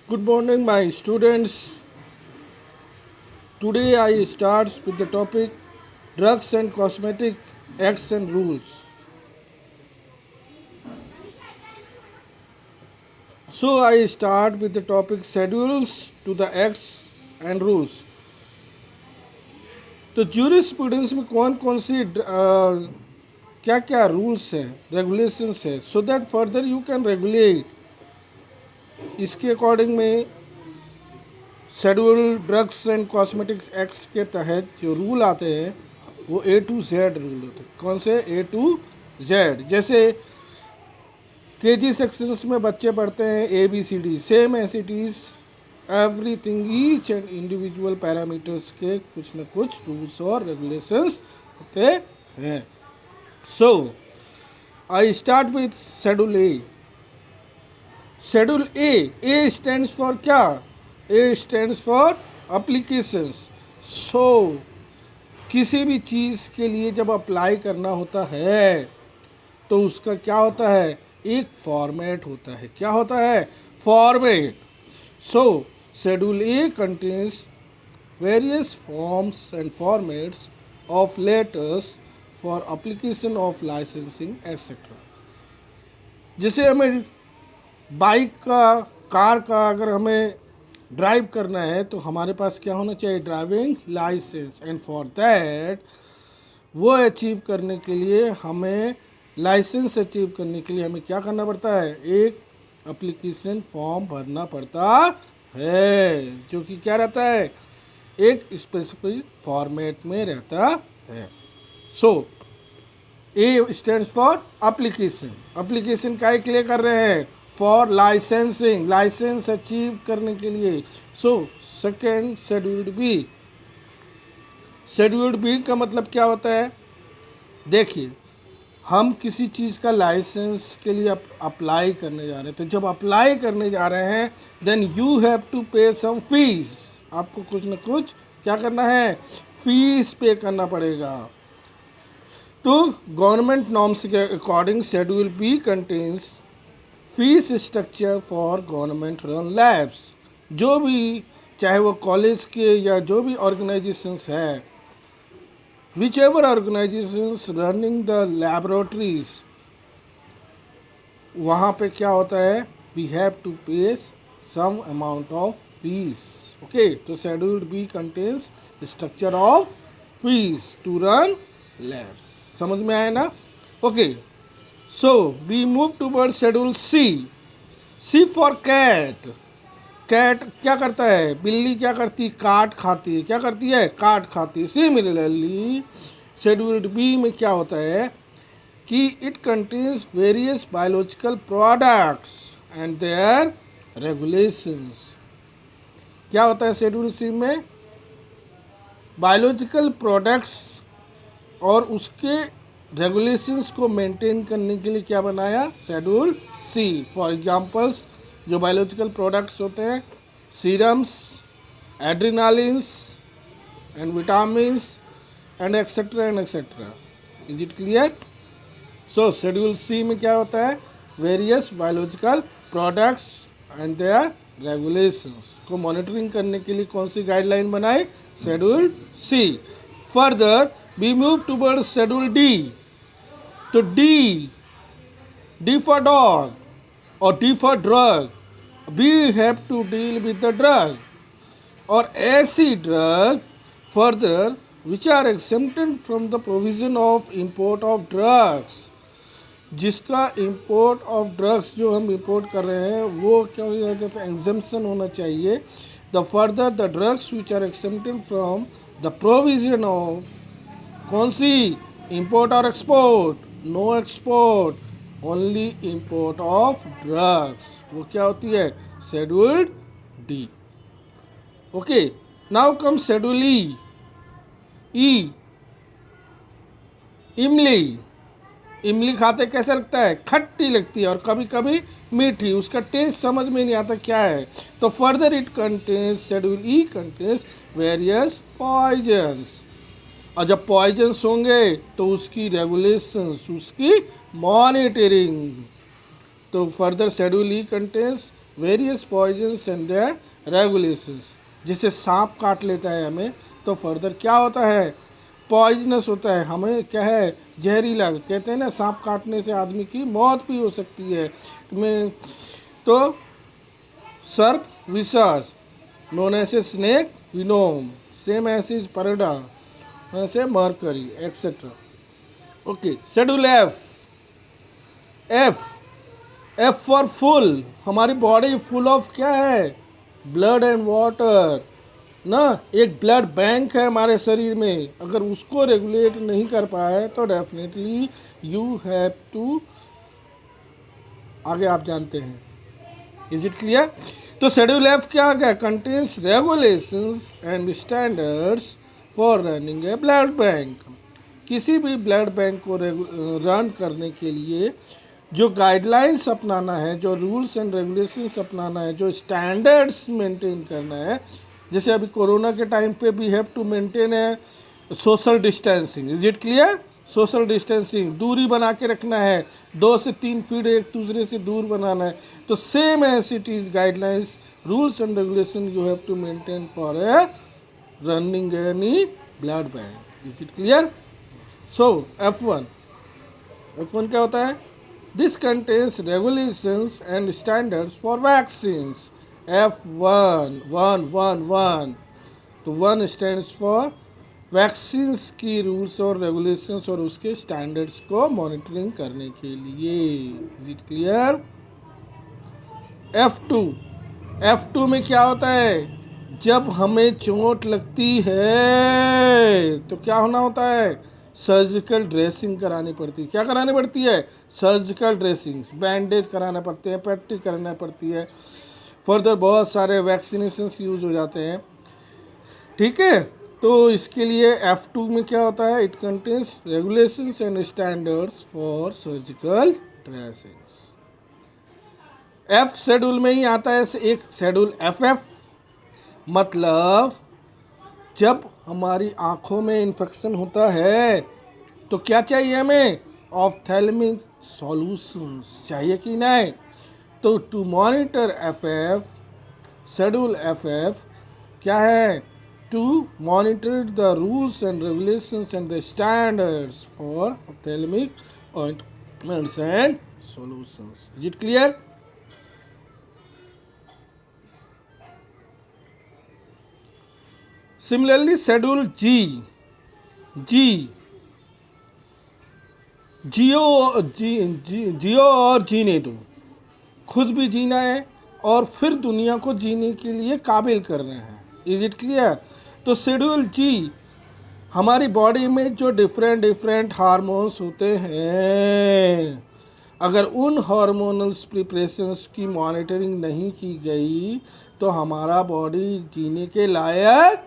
Good morning, my students. Today I start with the topic drugs and cosmetic acts and rules. So I start with the topic schedules to the acts and rules. तो jurisprudence में कौन कौन सी क्या क्या rules हैं regulations है so that further you can regulate इसके according में schedule drugs and cosmetics acts के तहत जो रूल आते हैं वो A to Z रूल होते हैं। कौन से A to Z? जैसे KG सेक्शंस में बच्चे पढ़ते हैं ABCD, same as it is everything each and individual parameters के कुछ न कुछ रूल्स और रेगुलेशंस होते हैं। So I start with schedule A. Schedule A stands for क्या? A stands for applications. So किसी भी चीज़ के लिए जब अप्लाई करना होता है तो उसका क्या होता है? एक फॉर्मेट होता है। क्या होता है? Format. So schedule A contains various forms and formats of letters for application of licensing etcetera. जैसे हमें बाइक का, कार का अगर हमें ड्राइव करना है तो हमारे पास क्या होना चाहिए? Driving license. And for that वो अचीव करने के लिए हमें लाइसेंस अचीव करने के लिए हमें क्या करना पड़ता है? एक एप्लीकेशन फॉर्म भरना पड़ता है जो कि क्या रहता है? एक स्पेसिफिक फॉर्मेट में रहता है। So A stands for application. Application काय के लिए कर रहे हैं? फॉर लाइसेंसिंग, लाइसेंस अचीव करने के लिए। So second scheduled B. Scheduled B का मतलब क्या होता है? देखिए, हम किसी चीज़ का लाइसेंस के लिए अप्लाई करने जा रहे हैं, तो जब अप्लाई करने जा रहे हैं then you have to pay some fees. आपको कुछ न कुछ क्या करना है? फीस पे करना पड़ेगा। तो गवर्नमेंट नॉर्म्स के according schedule B contains fees structure for government run labs. जो भी, चाहे वो कॉलेज के या जो भी ऑर्गेनाइजेशंस है, whichever organisations running the laboratories, वहाँ पे क्या होता है? We have to pay some amount of fees. Okay, तो scheduled B contains structure of fees to run labs. समझ में आया ना? Okay, so we move towards schedule C. C for cat. Cat क्या करता है? बिल्ली क्या करती है? काट खाती है। क्या करती है? काट खाती है। सिमिलरली शेड्यूल्ड बी में क्या होता है कि it contains various biological products and their regulations. क्या होता है शेड्यूल सी में? बायोलॉजिकल प्रोडक्ट्स और उसके रेगुलेशंस को मेंटेन करने के लिए क्या बनाया? Schedule C. फॉर एग्जांपल्स जो बायोलॉजिकल प्रोडक्ट्स होते हैं, serums, adrenalins and vitamins and etcetera and etcetera. Is it clear? So schedule C में क्या होता है? Various biological products and their regulations को मॉनिटरिंग करने के लिए कौन सी गाइडलाइन बनाई? Schedule C. Further we move towards schedule D. तो D for dog or D for drug. We have to deal with the drug or ऐसी drug further which are exempted from the provision of import of drugs. जिसका import of drugs जो हम import कर रहे हैं वो क्या हो जाता है? exemption होना चाहिए। The further the drugs which are exempted from the provision of कौन सी? इंपोर्ट और export? No export, only import of drugs. वो क्या होती है? Scheduled D. Okay, now come schedule E. E, इमली। इमली खाते कैसे लगता है? खट्टी लगती है और कभी कभी मीठी। उसका टेस्ट समझ में नहीं आता क्या है। तो further it contains, schedule E contains various poisons. और जब पॉइजन्स होंगे तो उसकी रेगुलेशंस, उसकी मॉनिटरिंग। तो further schedule E contains various poisons and their regulations. जैसे सांप काट लेता है हमें तो फर्दर क्या होता है, पॉइजनस होता है, हमें क्या है, जहरीला। कहते हैं ना सांप काटने से आदमी की मौत भी हो सकती है। में तो सर्प विषास known as a snake venom, same as is परडा, ऐसे mercury etcetera. Okay, schedule F. F, F for full. हमारी बॉडी फुल ऑफ क्या है, ब्लड एंड वाटर ना। एक ब्लड बैंक है हमारे शरीर में, अगर उसको रेगुलेट नहीं कर पाए तो डेफिनेटली यू हैव टू, आगे आप जानते हैं। Is it clear? तो शेड्यूल एफ क्या गया, contains regulations and standards for running A blood bank. किसी भी ब्लड बैंक को रन करने के लिए जो गाइडलाइंस अपनाना है, जो रूल्स एंड रेगुलेशंस अपनाना है, जो स्टैंडर्ड्स मेंटेन करना है। जैसे अभी कोरोना के टाइम पे भी हैव टू मेंटेन है social distancing. Is it clear? Social distancing, दूरी बना के रखना है, 2 से 3 फीट एक दूसरे से दूर बनाना है। तो same as it is guidelines, rules and regulation you have to maintain for a running any blood bank. Is it clear? So F1 क्या होता है, this contains regulations and standards for vaccines. F1 1 तो 1 stands for vaccines की rules और regulations और उसके standards को monitoring करने के लिए। Is it clear? F2 में क्या होता है, जब हमें चोट लगती है तो क्या होना होता है, सर्जिकल ड्रेसिंग करानी पड़ती है। क्या करानी पड़ती है, सर्जिकल ड्रेसिंग, बैंडेज कराना पड़ते हैं, पट्टी कराना पड़ती है, फर्दर बहुत सारे वैक्सीनेशंस यूज हो जाते हैं। ठीक है, तो इसके लिए F2 में क्या होता है, it contains regulations and standards for surgical dressings. F schedule में ही आता है एक शेड्यूल FF, मतलब जब हमारी आँखों में इन्फेक्शन होता है तो क्या चाहिए हमें, ऑप्थेल्मिक सॉल्यूशंस चाहिए कि नहीं। तो to monitor FF, schedule FF क्या है, to monitor the rules and regulations and the standards for ophthalmic ointments and solutions. Is it clear? Similarly schedule जियो और जीने दो, खुद भी जीना है और फिर दुनिया को जीने के लिए काबिल करना है। Is it clear? तो शेड्यूल जी, हमारी बॉडी में जो डिफरेंट हार्मोन्स होते हैं, अगर उन हार्मोनल्स प्रिपरेशंस की मॉनिटरिंग नहीं की गई तो हमारा बॉडी जीने के लायक,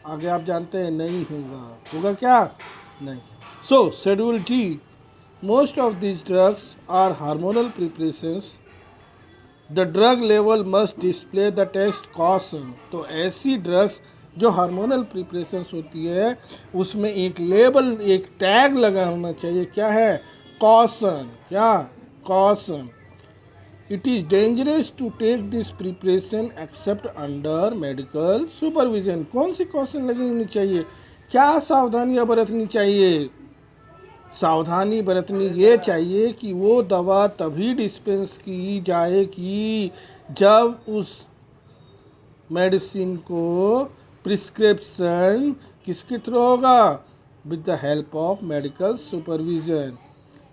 आगे आप जानते हैं, नहीं होगा क्या, नहीं। सो schedule D, most of these drugs are hormonal preparations. The drug level must display the text caution. तो ऐसी ड्रग्स जो हार्मोनल प्रिपरेशंस होती है उसमें एक लेबल, एक टैग लगा होना चाहिए, क्या है, कॉशन। क्या, caution. It is dangerous to take this preparation except under medical supervision. कौन सी कॉशन लगी होनी चाहिए, क्या सावधानियाँ बरतनी चाहिए, सावधानी बरतनी ये चाहिए कि वो दवा तभी डिस्पेंस की जाएगी जब उस मेडिसिन को प्रिस्क्रिप्शन किसके थ्रू होगा, with the help of medical supervision.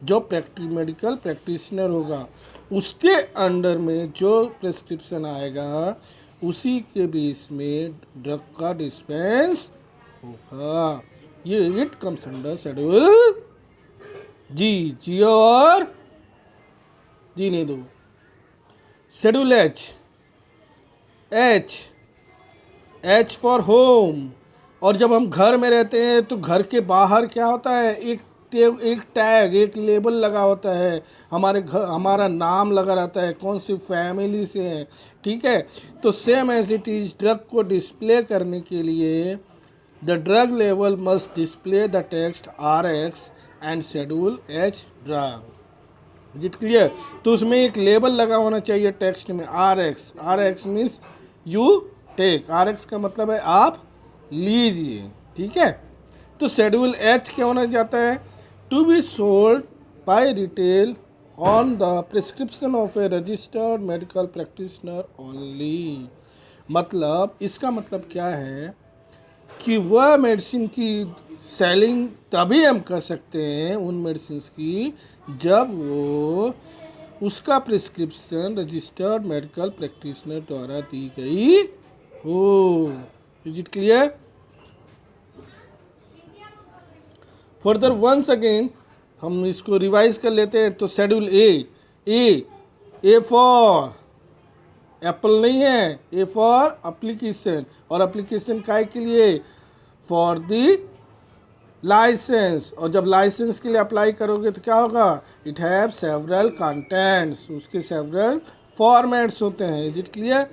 जो मेडिकल प्रैक्टिशनर होगा उसके अंडर में जो प्रिस्क्रिप्शन आएगा उसी के बेस में ड्रग का डिस्पेंस होगा। ये इट कम्स अंडर शेड्यूल जी, जियो और जीने दो। Schedule H for home. और जब हम घर में रहते हैं तो घर के बाहर क्या होता है, एक टैग, एक लेबल लगा होता है, हमारे घर हमारा नाम लगा रहता है, कौन सी फैमिली से है। ठीक है, तो same as it is drug को डिस्प्ले करने के लिए द ड्रग लेवल must display the text RX and schedule H drug. Is it clear? तो उसमें एक लेबल लगा होना चाहिए टेक्स्ट में, RX। RX means you take, RX का मतलब है आप लीजिए, ठीक है। तो शेड्यूल H क्या होना चाहता है? To be sold by retail on the prescription of a registered medical practitioner only. मतलब इसका मतलब क्या है कि वह मेडिसिन की सेलिंग तभी हम कर सकते हैं उन मेडिसिन की जब वो उसका प्रिस्क्रिप्शन रजिस्टर्ड मेडिकल प्रैक्टिशनर द्वारा दी गई हो। Is it clear? Further once again हम इसको रिवाइज कर लेते हैं। तो शेड्यूल ए फॉर एप्पल नहीं है, ए फॉर एप्लीकेशन, और एप्लीकेशन काय के लिए? For the license. और जब लाइसेंस के लिए अप्लाई करोगे तो क्या होगा? इट हैव सेवरल कंटेंट्स, उसके सेवरल फॉर्मेट्स होते हैं। Is it clear?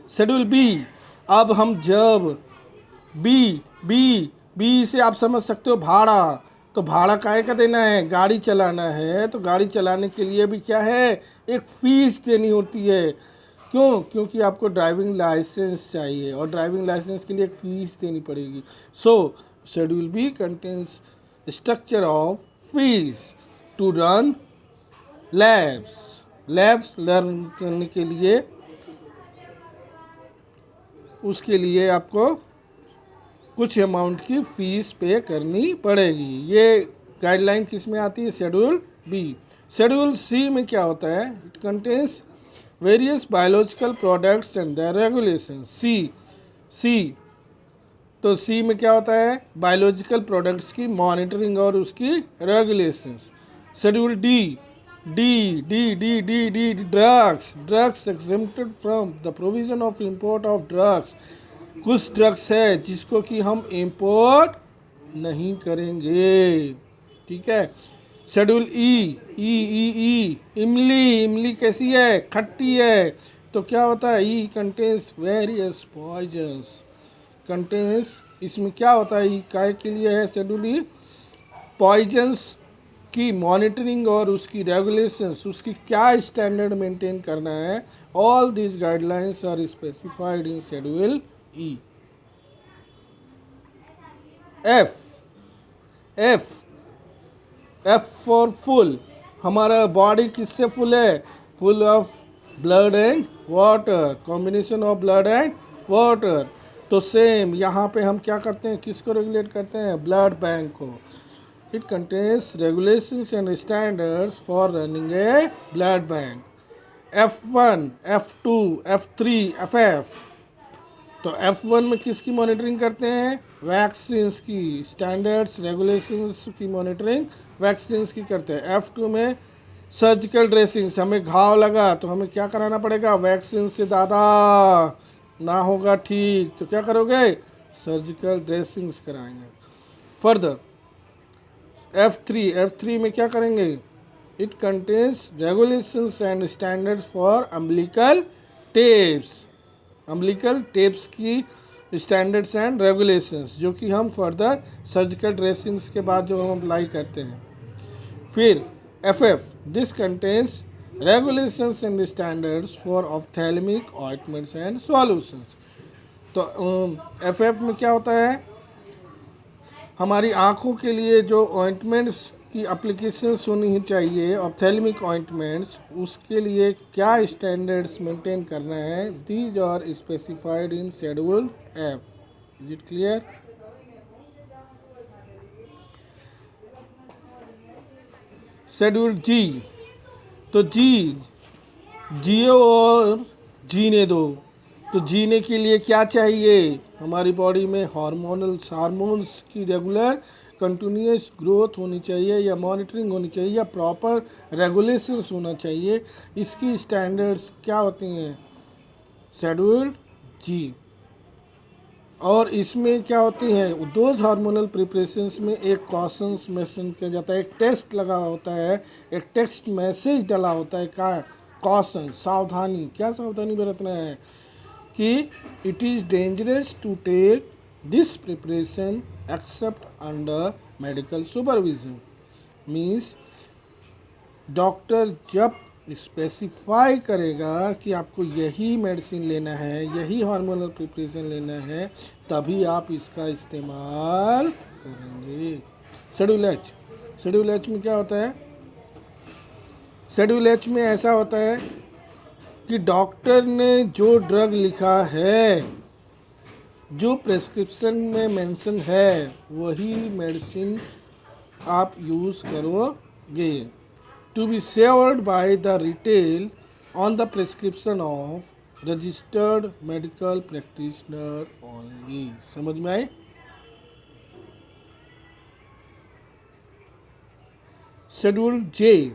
Schedule B, अब हम जब बी बी बी से आप समझ सकते हो भाड़ा। तो भाड़ा काहे का देना है? गाड़ी चलाना है, तो गाड़ी चलाने के लिए भी क्या है? एक फीस देनी होती है। क्यों? क्योंकि आपको ड्राइविंग लाइसेंस चाहिए और ड्राइविंग लाइसेंस के लिए एक फीस देनी पड़ेगी। So schedule B contains structure of fees to run labs learn करने के लिए, उसके लिए आपको कुछ अमाउंट की फीस पे करनी पड़ेगी। ये गाइडलाइन किस में आती है? Schedule B. शेड्यूल सी में क्या होता है? It contains various biological products and their regulation. C तो सी में क्या होता है? बायोलॉजिकल प्रोडक्ट्स की मॉनिटरिंग और उसकी regulations. Schedule D drugs exempted from the provision of import of drugs. कुछ ड्रग्स है जिसको कि हम इंपोर्ट नहीं करेंगे, ठीक है। शेड्यूल ई इमली कैसी है? खट्टी है। तो क्या होता है? E contains various poisons, contains, इसमें क्या होता है? ई काय के लिए है? शेड्यूल ई पॉइजन्स की मॉनिटरिंग और उसकी रेगुलेशंस, उसकी क्या स्टैंडर्ड मेंटेन करना है। All these guidelines are specified in schedule E. F for full. हमारा बॉडी किससे फुल है? Full of blood and water, combination of blood and water. तो सेम यहाँ पे हम क्या करते हैं? किसको रेगुलेट करते हैं? ब्लड बैंक को। It contains regulations and standards for running A blood bank. F1, F2, F3, FF। तो F1 में किसकी मॉनिटरिंग करते हैं? वैक्सीन्स की, स्टैंडर्ड्स रेगुलेशंस की मॉनिटरिंग वैक्सीन्स की करते हैं। F2 में सर्जिकल ड्रेसिंग्स, हमें घाव लगा तो हमें क्या कराना पड़ेगा? वैक्सीन से दादा ना होगा ठीक, तो क्या करोगे? सर्जिकल ड्रेसिंग्स कराएंगे। फर्दर F3 में क्या करेंगे? It contains regulations and standards for umbilical tapes की स्टैंडर्ड्स एंड रेगुलेशंस, जो कि हम फर्दर सर्जिकल ड्रेसिंग्स के बाद जो हम अप्लाई करते हैं। फिर FF, this contains regulations and standards for ophthalmic ointments and solutions. तो FF में क्या होता है? हमारी आँखों के लिए जो ऑइंटमेंट्स की एप्लीकेशंस होनी चाहिए, ऑप्थेल्मिक ऑइंटमेंट्स, उसके लिए क्या स्टैंडर्ड्स मेंटेन करना है? These are specified in schedule F। Is it clear? Schedule G, तो जियो और जीने दो। तो जीने के लिए क्या चाहिए? हमारी बॉडी में हार्मोन्स की रेगुलर कंटिन्यूस ग्रोथ होनी चाहिए, या मॉनिटरिंग होनी चाहिए, या प्रॉपर रेगुलेशंस होना चाहिए। इसकी स्टैंडर्ड्स क्या होती हैं? Schedule G। और इसमें क्या होती हैं? दोज हार्मोनल प्रिपरेशंस में एक कॉशंस मेंशन किया जाता है, एक टेस्ट लगा होता है, एक टेक्स्ट मैसेज डला होता है। का कॉशन, सावधानी। क्या सावधानी बरतना है? कि it is dangerous to take this preparation except under medical supervision. Means doctor जब स्पेसिफाई करेगा कि आपको यही मेडिसिन लेना है, यही हार्मोनल प्रिपरेशन लेना है, तभी आप इसका इस्तेमाल करेंगे। शेड्यूल एच, शेड्यूल एच में क्या होता है? शेड्यूल एच में ऐसा होता है कि डॉक्टर ने जो ड्रग लिखा है, जो प्रेस्क्रिप्शन में मेंशन है, वही मेडिसिन आप यूज़ करोगे। To be served by the retail on the prescription of registered medical practitioner only. समझ में आए? Schedule J,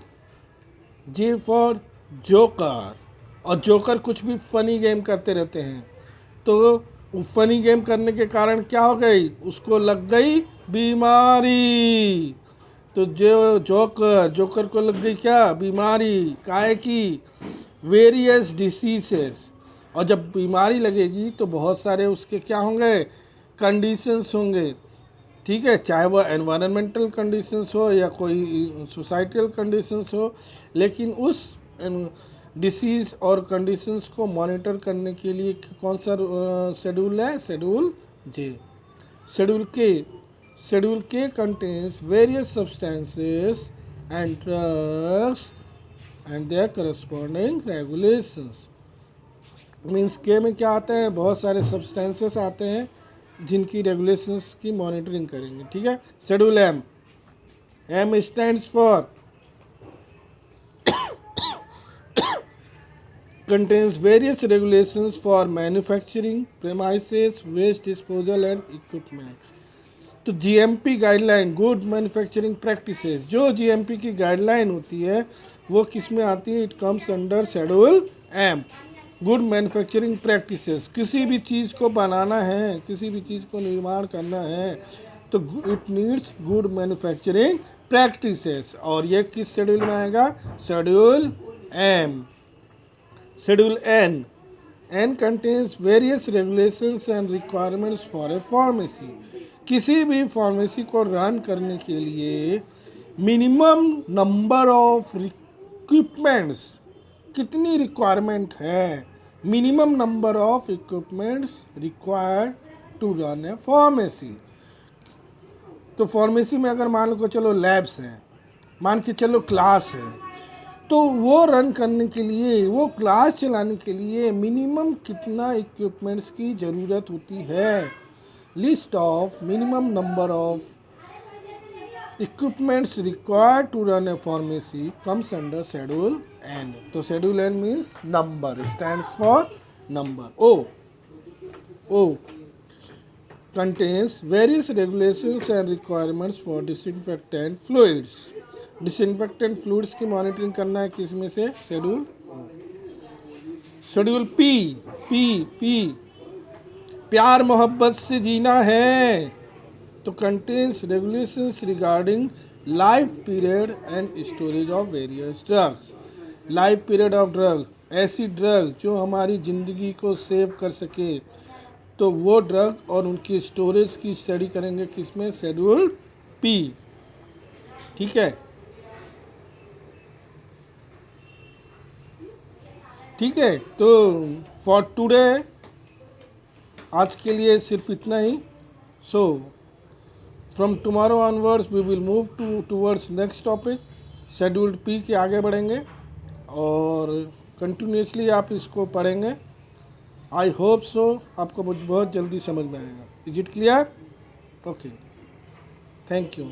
J for joker. और जोकर कुछ भी फनी गेम करते रहते हैं, तो फनी गेम करने के कारण क्या हो गई? उसको लग गई बीमारी। तो जो जोकर, जोकर को लग गई क्या? बीमारी। काहे की? Various diseases. और जब बीमारी लगेगी तो बहुत सारे उसके क्या होंगे? कंडीशंस होंगे। ठीक है, चाहे वो एनवायरमेंटल कंडीशंस हो या कोई सोसाइटल कंडीशंस हो, लेकिन उस डिसीज़ और कंडीशंस को मॉनिटर करने के लिए कौन सा शेड्यूल है? शेड्यूल जे। शेड्यूल के, शेड्यूल के contains various substances and drugs and their corresponding regulations. Means के में क्या आता है? बहुत सारे सब्सटेंसेस आते हैं जिनकी रेगुलेशंस की मॉनिटरिंग करेंगे। ठीक है। Schedule M, M stands for contains various regulations for manufacturing premises, waste disposal and equipment। तो GMP guideline, good manufacturing practices, जो जीएमपी की गाइडलाइन होती है वो किस में आती है? It comes under schedule M, good manufacturing practices. किसी भी चीज़ को बनाना है, किसी भी चीज़ को निर्माण करना है तो it needs good manufacturing practices. और ये किस शेड्यूल में आएगा? Schedule M. Schedule N, N contains various regulations and requirements for a pharmacy. किसी भी फार्मेसी को रन करने के लिए मिनिमम नंबर ऑफ इक्विपमेंट्स, कितनी रिक्वायरमेंट है? Minimum number of equipments required to run a pharmacy. तो फार्मेसी में अगर मान लो चलो लैब्स हैं, मान के चलो क्लास है, तो वो रन करने के लिए, वो क्लास चलाने के लिए मिनिमम कितना इक्विपमेंट्स की ज़रूरत होती है? List of minimum number of equipments required to run a pharmacy comes under schedule N. तो schedule N means number, stands for number. O contains various regulations and requirements for disinfectant fluids। Disinfectant fluids की monitoring करना है किस में से? Schedule. Schedule P, P प्यार मोहब्बत से जीना है, तो contains regulations regarding life period and storage of various drugs. Life period of drug, ऐसी ड्रग जो हमारी ज़िंदगी को सेव कर सके, तो वो ड्रग और उनकी स्टोरेज की स्टडी करेंगे किसमें? Schedule P. ठीक है, ठीक है। तो फॉर टुडे, आज के लिए सिर्फ इतना ही। So from tomorrow onwards we will move towards next topic. Scheduled P के आगे बढ़ेंगे और कंटिन्यूसली आप इसको पढ़ेंगे। आई होप सो आपको बहुत जल्दी समझ में आएगा। Is it clear? Okay, thank you.